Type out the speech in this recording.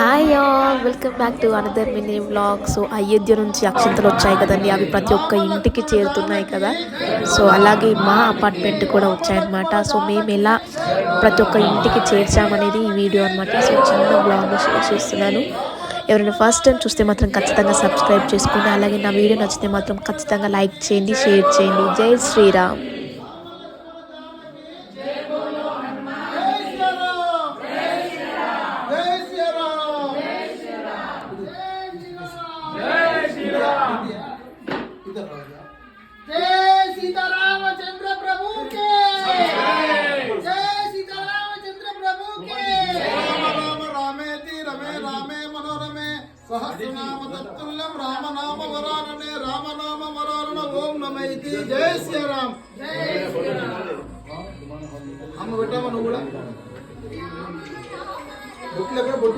Hi all, welcome back to another mini vlog. So Ayodhya నుంచి అక్షంతలు వచ్చాయి కదండి, అవి ప్రతి ఒక్క ఇంటికి చేరుతున్నాయి కదా. సో అలాగే మా అపార్ట్మెంట్ కూడా వచ్చాయన్నమాట. సో మేము ఎలా ప్రతి ఒక్క ఇంటికి చేర్చామనేది ఈ వీడియో అనమాట. సో చిన్న వ్లాగ్ షేర్ చేస్తున్నాను. ఎవరైనా ఫస్ట్ టైం చూస్తే మాత్రం ఖచ్చితంగా సబ్స్క్రైబ్ చేసుకోండి. అలాగే నా వీడియో నచ్చితే మాత్రం ఖచ్చితంగా లైక్ చేయండి, షేర్ చేయండి. జై శ్రీరామ్. जय सीतारामचंद्र प्रभु के जय सीतारामचंद्र प्रभु के राम राम रामेति रमे रामे मनोरमे सहस्रनाम तत्तुल्यं राम नाम वरानने राम नाम वरानन ओम नमः इति जय श्री राम हम बेटा मनु కూడా